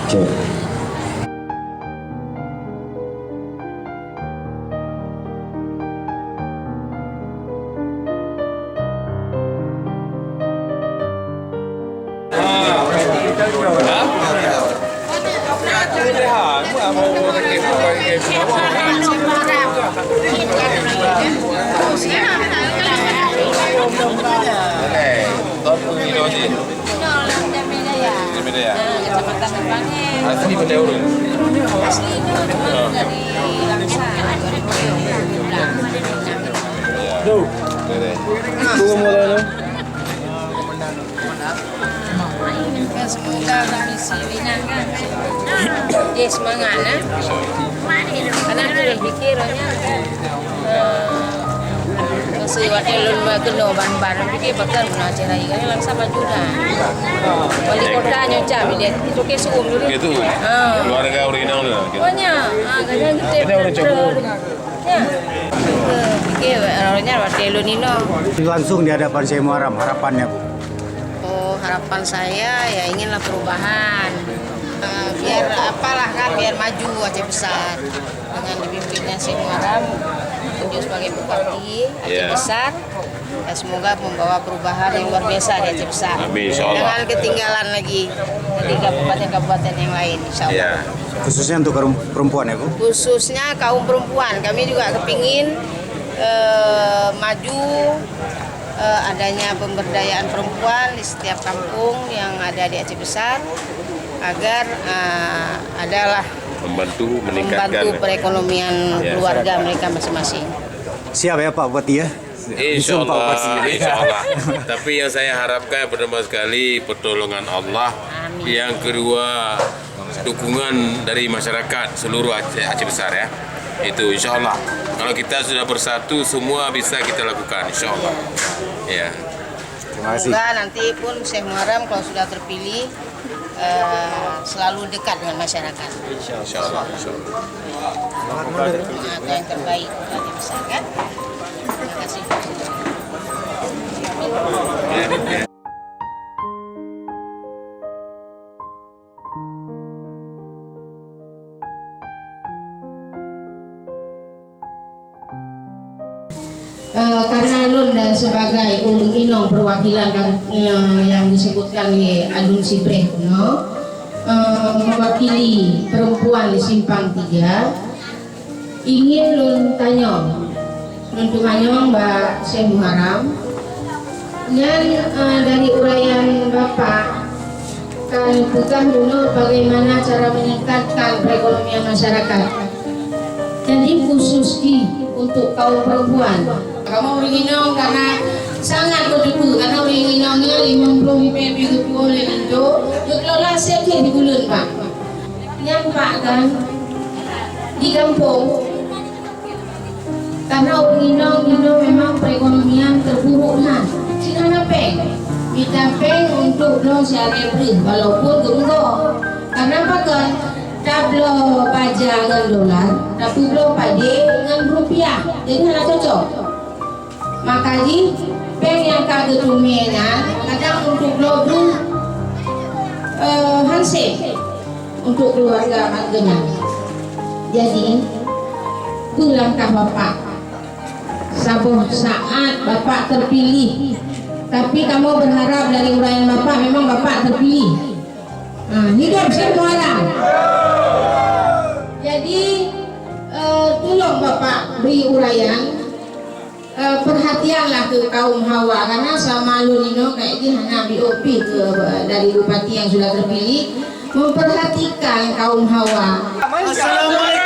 Cek. Kecamatan Rembangnya. Asli benda urun. Asli itu cuma dari Langsa 2016. Tuh. Tunggu mulai. Semoga kami silinan kan. Dia semangat nah. Karena aku pikirnya masih wakil lulma kena ban-ban fikir bakal guna acara ini kan Langsa maju dah. Wali kota nyoca lihat itu ke suum dulu. Gitu. Keluarga urinang dulu. Banyak. Kadang kita orang coba. Ya. Fikir orangnya wakil lunino. Langsung di hadapan Syekh Muharram, harapannya Bu. Harapan saya ya inginlah perubahan, biar apalah kan, biar maju Aceh Besar dengan dipimpinnya Syekh Muharram tunjuk sebagai bupati Aceh Besar. Ya, semoga membawa perubahan yang luar biasa di Aceh Besar. Amin, insyaallah. Jangan ketinggalan lagi dari kabupaten-kabupaten yang lain, insyaallah. Ya. Khususnya untuk perempuan ya Bu. Khususnya kaum perempuan, kami juga kepingin maju. Adanya pemberdayaan perempuan di setiap kampung yang ada di Aceh Besar agar adalah Membantu meningkatkan perekonomian keluarga mereka masing-masing. Siap ya Pak Bupati ya. Insya Disumpah Allah, Bupati. insya Allah. Tapi yang saya harapkan pertama sekali pertolongan Allah. Amin. Yang kedua dukungan dari masyarakat seluruh Aceh Besar ya. Itu insya Allah. Kalau kita sudah bersatu semua bisa kita lakukan insya Allah. Ya. Terima kasih. Semoga nanti pun Syekh Muharram kalau sudah terpilih selalu dekat dengan masyarakat. Insya Allah. Insya Allah. Semoga yang terbaik untuk Aceh Besar kan. Terima kasih. Karena Lun dan sebagai ulung inong perwakilan yang disebutkan oleh Adun Sibreh kuno mewakili perempuan di Simpang 3, ingin Lun tanya Mbak Syekh Muharram dan dari uraian Bapak kan bukan dulu bagaimana cara meningkatkan perekonomian masyarakat. Jadi khusus untuk kaum perempuan. Kamu orang Inong karena sangat berdebu karena orang Inongnya 50 PPB ketua oleh itu kelola sekali di bulan Pak. Yang Pak kan di kampung karena orang Inong memang perekonomian terburuk kan. Sehingga peng kita peng untuk lo sehari walaupun gerunggok karena apa kan tablo pajak dengan dolar, tapi belum pade dengan rupiah, jadi hanya cocok. Maka di peng yang kagak tumena, kadang untuk lo handset untuk keluarga agena. Jadi tulangkah Bapak, sabuh saat Bapak terpilih, tapi kamu berharap dari uraian Bapak memang Bapak terpilih. Hidup Syekh Muharram. Jadi tolong Bapak beri uraian, perhatianlah ke kaum Hawa karena sama Lunino kayak ini hanya BOP dari bupati yang sudah terpilih memperhatikan kaum Hawa. Assalamualaikum.